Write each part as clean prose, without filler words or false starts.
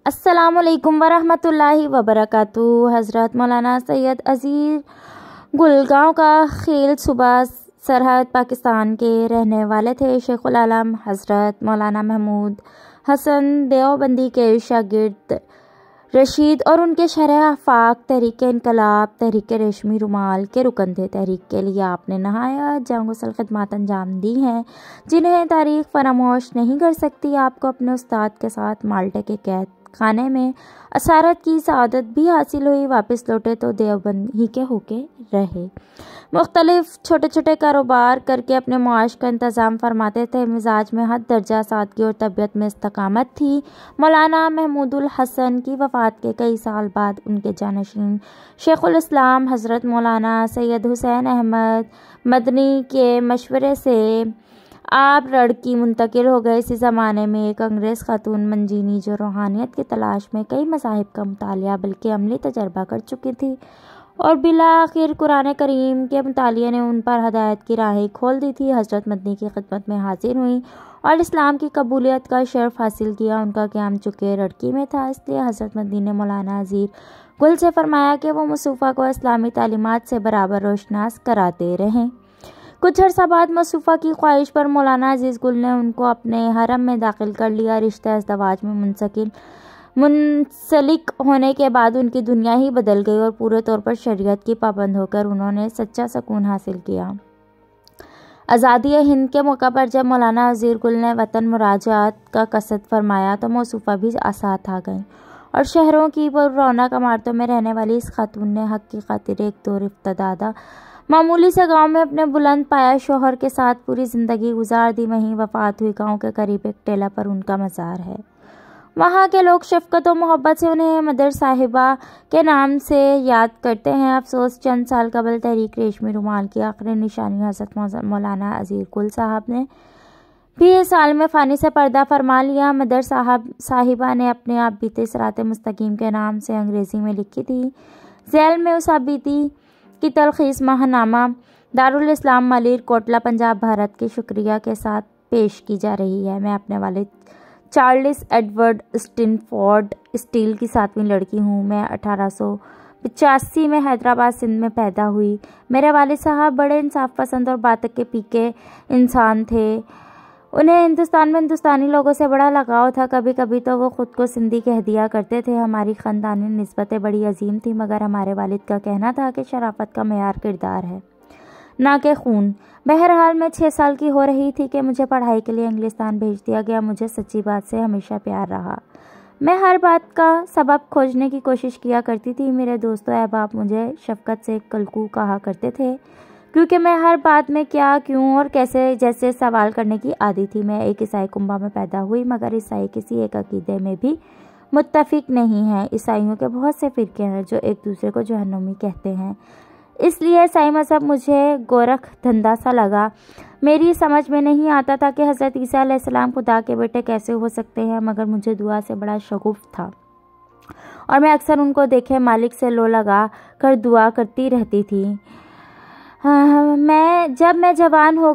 السلام علیکم ورحمۃ اللہ وبرکاتہ۔ حضرت مولانا سید عزیز گلگاؤں کا خیل صوبہ سرحد پاکستان کے رہنے والے تھے۔ شیخ العالم حضرت مولانا محمود حسن دیوبندی کے شاگرد رشید اور ان کے شرح آفاق تحریک انقلاب تحریک ریشمی رومال کے رکن تھے۔ تحریک کے لیے آپ نے نہایت جاں گسل خدمات انجام دی ہیں جنہیں تاریخ فراموش نہیں کر سکتی۔ آپ کو اپنے استاد کے ساتھ مالٹے کے قید خانے میں اسارت کی سعادت بھی حاصل ہوئی۔ واپس لوٹے تو دیوبند ہی کے ہو کے رہے۔ مختلف چھوٹے چھوٹے کاروبار کر کے اپنے معاش کا انتظام فرماتے تھے۔ مزاج میں حد درجہ سادگی اور طبیعت میں استقامت تھی۔ مولانا محمود الحسن کی وفات کے کئی سال بعد ان کے جانشین شیخ الاسلام حضرت مولانا سید حسین احمد مدنی کے مشورے سے آپ رڑکی منتقل ہو گئے۔ اسی زمانے میں ایک انگریز خاتون منجینی جو روحانیت کی تلاش میں کئی مذاہب کا مطالعہ بلکہ عملی تجربہ کر چکی تھی اور بالآخر قرآن کریم کے مطالعے نے ان پر ہدایت کی راہیں کھول دی تھی، حضرت مدنی کی خدمت میں حاضر ہوئیں اور اسلام کی قبولیت کا شرف حاصل کیا۔ ان کا قیام چونکہ رڑکی میں تھا، اس لیے حضرت مدنی نے مولانا عزیر گل سے فرمایا کہ وہ مصطفیٰ کو اسلامی تعلیمات سے برابر روشناس کراتے رہیں۔ کچھ عرصہ بعد مصطفیٰ کی خواہش پر مولانا عزیز گل نے ان کو اپنے حرم میں داخل کر لیا۔ رشتہ ازدواج میں منسلک ہونے کے بعد ان کی دنیا ہی بدل گئی اور پورے طور پر شریعت کی پابند ہو کر انہوں نے سچا سکون حاصل کیا۔ آزادی ہند کے موقع پر جب مولانا عزیر گل نے وطن مراجعت کا قصد فرمایا تو مصطفیٰ بھی ساتھ آ گئیں اور شہروں کی پر رونق عمارتوں میں رہنے والی اس خاتون نے حق کی خاطر ایک دور افتادہ معمولی سے گاؤں میں اپنے بلند پایا شوہر کے ساتھ پوری زندگی گزار دی۔ وہیں وفات ہوئی۔ گاؤں کے قریب ایک ٹیلہ پر ان کا مزار ہے۔ وہاں کے لوگ شفقت و محبت سے انہیں مدر صاحبہ کے نام سے یاد کرتے ہیں۔ افسوس چند سال قبل تحریک ریشمی رومال کی آخری نشانی حضرت مولانا عزیر گل صاحب نے بھی اس عالم فانی سے پردہ فرما لیا۔ مدر صاحبہ نے اپنے آپ بیتے صراط مستقیم کے نام سے انگریزی میں لکھی تھی۔ ذیل میں اس آپ بیتی کی تلخیص ماہ نامہ دارالاسلام مالیر کوٹلہ پنجاب بھارت کے شکریہ کے ساتھ پیش کی جا رہی ہے۔ میں اپنے والد چارلس ایڈورڈ اسٹینفورڈ اسٹیل کی 7ویں لڑکی ہوں۔ میں 1885 میں حیدرآباد سندھ میں پیدا ہوئی۔ میرے والد صاحب بڑے انصاف پسند اور بات کے پیکے انسان تھے۔ انہیں ہندوستان میں ہندوستانی لوگوں سے بڑا لگاؤ تھا۔ کبھی کبھی تو وہ خود کو سندھی کہہ دیا کرتے تھے۔ ہماری خاندانی نسبتیں بڑی عظیم تھیں، مگر ہمارے والد کا کہنا تھا کہ شرافت کا معیار کردار ہے، نہ کہ خون۔ بہرحال میں 6 سال کی ہو رہی تھی کہ مجھے پڑھائی کے لیے انگلستان بھیج دیا گیا۔ مجھے سچی بات سے ہمیشہ پیار رہا۔ میں ہر بات کا سبب کھوجنے کی کوشش کیا کرتی تھی۔ میرے دوست و احباب مجھے شفقت سے کلکو کہا کرتے تھے کیونکہ میں ہر بات میں کیا، کیوں اور کیسے جیسے سوال کرنے کی عادی تھی۔ میں ایک عیسائی کنبہ میں پیدا ہوئی، مگر عیسائی کسی ایک عقیدے میں بھی متفق نہیں ہیں۔ عیسائیوں کے بہت سے فرقے ہیں جو ایک دوسرے کو جہنمی کہتے ہیں، اس لیے عیسائی مذہب مجھے گورکھ دھندا سا لگا۔ میری سمجھ میں نہیں آتا تھا کہ حضرت عیسیٰ علیہ السلام خدا کے بیٹے کیسے ہو سکتے ہیں، مگر مجھے دعا سے بڑا شغف تھا اور میں اکثر ان کو دیکھے مالک سے لو لگا کر دعا کرتی رہتی تھی۔ جب میں جوان ہو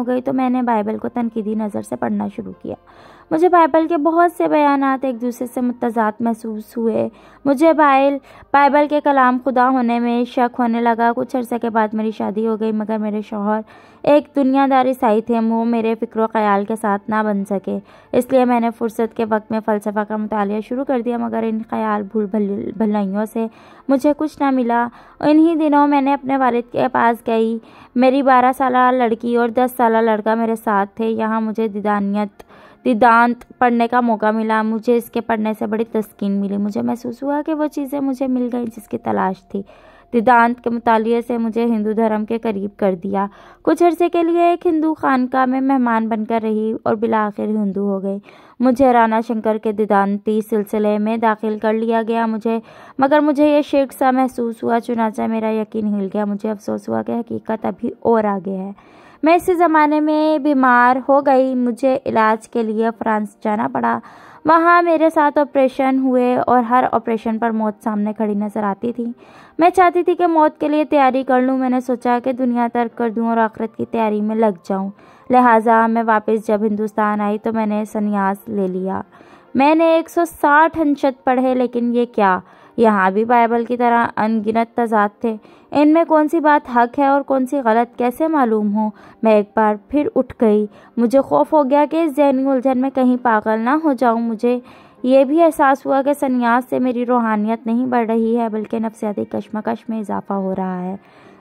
گئی تو میں نے بائبل کو تنقیدی نظر سے پڑھنا شروع کیا۔ مجھے بائبل کے بہت سے بیانات ایک دوسرے سے متضاد محسوس ہوئے۔ مجھے بائبل کے کلام خدا ہونے میں شک ہونے لگا۔ کچھ عرصے کے بعد میری شادی ہو گئی، مگر میرے شوہر ایک دنیا دار عیسائی تھے۔ وہ میرے فکر و خیال کے ساتھ نہ بن سکے، اس لیے میں نے فرصت کے وقت میں فلسفہ کا مطالعہ شروع کر دیا، مگر ان خیال بھول بھلائیوں سے مجھے کچھ نہ ملا۔ انہی دنوں میں نے اپنے والد کے پاس گئی۔ میری 12 سالہ لڑکی اور 10 سالہ لڑکا میرے ساتھ تھے۔ یہاں مجھے دیدانت پڑھنے کا موقع ملا۔ مجھے اس کے پڑھنے سے بڑی تسکین ملی۔ مجھے محسوس ہوا کہ وہ چیزیں مجھے مل گئیں جس کی تلاش تھی۔ دیدانت کے مطالعے سے مجھے ہندو دھرم کے قریب کر دیا۔ کچھ عرصے کے لیے ایک ہندو خانقاہ میں مہمان بن کر رہی اور بالآخر ہندو ہو گئی۔ مجھے رانا شنکر کے دیدانتی سلسلے میں داخل کر لیا گیا، مگر مجھے یہ شرک سا محسوس ہوا، چنانچہ میرا یقین ہل گیا۔ مجھے افسوس ہوا کہ حقیقت ابھی اور آگے ہے۔ میں اسی زمانے میں بیمار ہو گئی۔ مجھے علاج کے لیے فرانس جانا پڑا۔ وہاں میرے ساتھ آپریشن ہوئے اور ہر آپریشن پر موت سامنے کھڑی نظر آتی تھی۔ میں چاہتی تھی کہ موت کے لیے تیاری کر لوں۔ میں نے سوچا کہ دنیا ترک کر دوں اور آخرت کی تیاری میں لگ جاؤں۔ لہٰذا میں واپس جب ہندوستان آئی تو میں نے سنیاس لے لیا۔ میں نے 160 ہنشت پڑھے، لیکن یہ کیا، یہاں بھی بائبل کی طرح ان گنت تضاد تھے۔ ان میں کون سی بات حق ہے اور کون سی غلط کیسے معلوم ہو؟ میں ایک بار پھر اٹھ گئی۔ مجھے خوف ہو گیا کہ اس ذہنی الجھن میں کہیں پاگل نہ ہو جاؤں۔ مجھے یہ بھی احساس ہوا کہ سنیاس سے میری روحانیت نہیں بڑھ رہی ہے بلکہ نفسیاتی کشمکش میں اضافہ ہو رہا ہے۔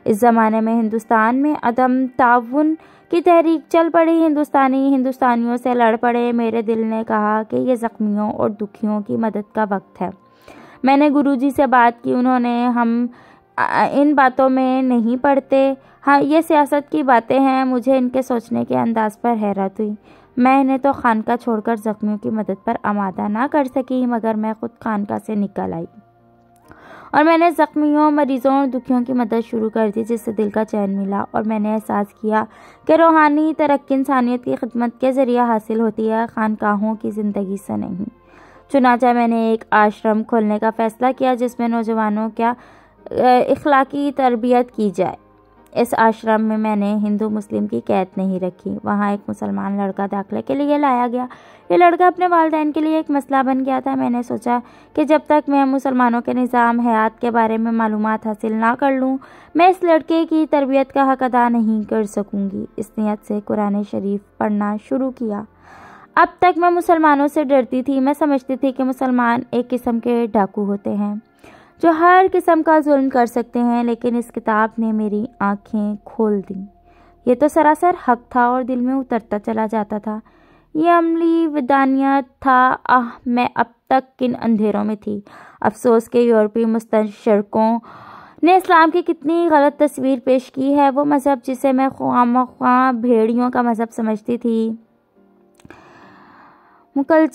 اس زمانے میں ہندوستان میں عدم تعاون کی تحریک چل پڑی۔ ہندوستانیوں سے لڑ پڑے۔ میرے دل نے کہا کہ یہ زخمیوں اور دکھیوں کی مدد کا وقت ہے۔ میں نے گرو جی سے بات کی۔ انہوں نے ہم ان باتوں میں نہیں پڑتے، ہاں یہ سیاست کی باتیں ہیں۔ مجھے ان کے سوچنے کے انداز پر حیرت ہوئی۔ میں انہیں تو خانقاہ چھوڑ کر زخمیوں کی مدد پر آمادہ نہ کر سکی، مگر میں خود خانقاہ سے نکل آئی اور میں نے زخمیوں، مریضوں اور دکھیوں کی مدد شروع کر دی، جس سے دل کا چین ملا اور میں نے احساس کیا کہ روحانی ترقی انسانیت کی خدمت کے ذریعے حاصل ہوتی ہے، خانقاہوں کی زندگی سے نہیں۔ چنانچہ میں نے ایک آشرم کھولنے کا فیصلہ کیا جس میں نوجوانوں کا اخلاقی تربیت کی جائے۔ اس آشرم میں میں نے ہندو مسلم کی قید نہیں رکھی۔ وہاں ایک مسلمان لڑکا داخلے کے لیے لایا گیا۔ یہ لڑکا اپنے والدین کے لیے ایک مسئلہ بن گیا تھا۔ میں نے سوچا کہ جب تک میں مسلمانوں کے نظام حیات کے بارے میں معلومات حاصل نہ کر لوں، میں اس لڑکے کی تربیت کا حق ادا نہیں کر سکوں گی۔ اس نیت سے قرآن شریف پڑھنا شروع کیا۔ اب تک میں مسلمانوں سے ڈرتی تھی۔ میں سمجھتی تھی کہ مسلمان ایک قسم کے ڈاکو ہوتے ہیں جو ہر قسم کا ظلم کر سکتے ہیں، لیکن اس کتاب نے میری آنکھیں کھول دیں۔ یہ تو سراسر حق تھا اور دل میں اترتا چلا جاتا تھا۔ یہ عملی ودانیت تھا۔ میں اب تک کن اندھیروں میں تھی۔ افسوس کہ یورپی مستشرقوں نے اسلام کی کتنی غلط تصویر پیش کی ہے۔ وہ مذہب جسے میں خواہ مخواہ بھیڑیوں کا مذہب سمجھتی تھی، مکمل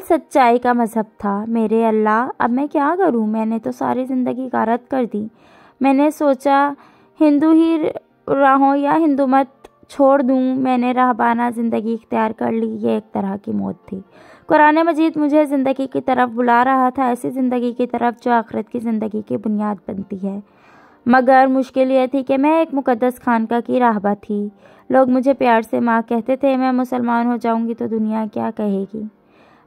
سچائی کا مذہب تھا۔ میرے اللہ، اب میں کیا کروں؟ میں نے تو ساری زندگی غارت کر دی۔ میں نے سوچا ہندو ہی رہوں یا ہندو مت چھوڑ دوں۔ میں نے راہبانہ زندگی اختیار کر لی۔ یہ ایک طرح کی موت تھی۔ قرآن مجید مجھے زندگی کی طرف بلا رہا تھا، ایسی زندگی کی طرف جو آخرت کی زندگی کی بنیاد بنتی ہے۔ مگر مشکل یہ تھی کہ میں ایک مقدس خانقاہ کی راہبہ تھی۔ لوگ مجھے پیار سے ماں کہتے تھے۔ میں مسلمان ہو جاؤں گی تو دنیا کیا کہے گی؟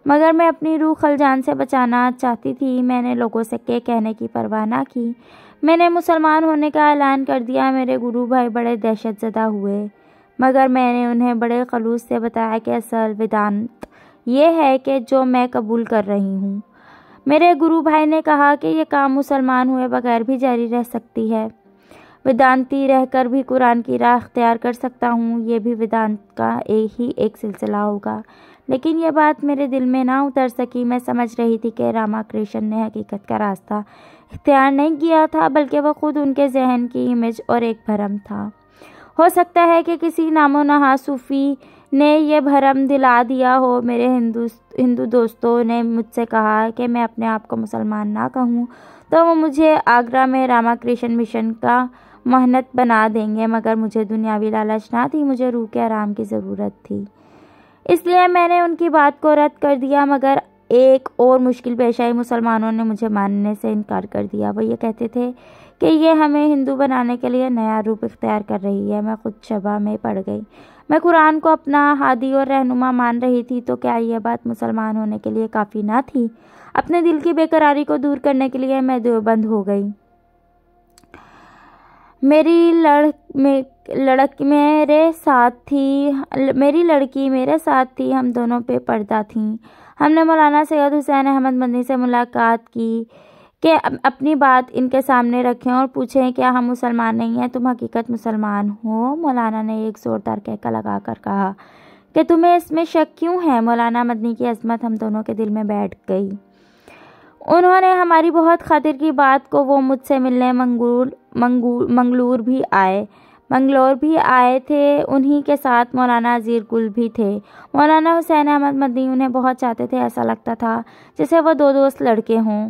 مگر میں اپنی روح خلجان سے بچانا چاہتی تھی۔ میں نے لوگوں سے کہنے کی پرواہ نہ کی۔ میں نے مسلمان ہونے کا اعلان کر دیا۔ میرے گرو بھائی بڑے دہشت زدہ ہوئے، مگر میں نے انہیں بڑے خلوص سے بتایا کہ اصل ویدانت یہ ہے کہ جو میں قبول کر رہی ہوں۔ میرے گرو بھائی نے کہا کہ یہ کام مسلمان ہوئے بغیر بھی جاری رہ سکتی ہے۔ ویدانتی رہ کر بھی قرآن کی راہ اختیار کر سکتا ہوں۔ یہ بھی ویدانت کا ایک سلسلہ ہوگا۔ لیکن یہ بات میرے دل میں نہ اتر سکی۔ میں سمجھ رہی تھی کہ راما کرشن نے حقیقت کا راستہ اختیار نہیں کیا تھا، بلکہ وہ خود ان کے ذہن کی امیج اور ایک بھرم تھا۔ ہو سکتا ہے کہ کسی نام و نہاد صوفی نے یہ بھرم دلا دیا ہو۔ میرے ہندو دوستوں نے مجھ سے کہا کہ میں اپنے آپ کو مسلمان نہ کہوں تو وہ مجھے آگرہ میں راما کرشن مشن کا مہنت بنا دیں گے، مگر مجھے دنیاوی لالچ نہ تھی، مجھے روح کے آرام کی ضرورت تھی۔ اس لیے میں نے ان کی بات کو رد کر دیا۔ مگر ایک اور مشکل پیش آئی۔ مسلمانوں نے مجھے ماننے سے انکار کر دیا۔ وہ یہ کہتے تھے کہ یہ ہمیں ہندو بنانے کے لیے نیا روپ اختیار کر رہی ہے۔ میں خود شبہ میں پڑ گئی۔ میں قرآن کو اپنا ہادی اور رہنما مان رہی تھی، تو کیا یہ بات مسلمان ہونے کے لیے کافی نہ تھی؟ اپنے دل کی بے قراری کو دور کرنے کے لیے میں دیوبند ہو گئی۔ میری لڑکی میرے ساتھ تھی۔ ہم دونوں بے پردہ تھیں۔ ہم نے مولانا سید حسین احمد مدنی سے ملاقات کی کہ اپنی بات ان کے سامنے رکھیں اور پوچھیں کیا ہم مسلمان نہیں ہیں؟ تم حقیقت مسلمان ہو؟ مولانا نے ایک زوردار کہکا لگا کر کہا کہ تمہیں اس میں شک کیوں ہے؟ مولانا مدنی کی عظمت ہم دونوں کے دل میں بیٹھ گئی۔ انہوں نے ہماری بہت خاطر کی بات کو وہ مجھ سے ملنے منگلور بھی آئے تھے۔ انہی کے ساتھ مولانا عزیر گل بھی تھے۔ مولانا حسین احمد مدنی انہیں بہت چاہتے تھے۔ ایسا لگتا تھا جیسے وہ دو دوست لڑکے ہوں۔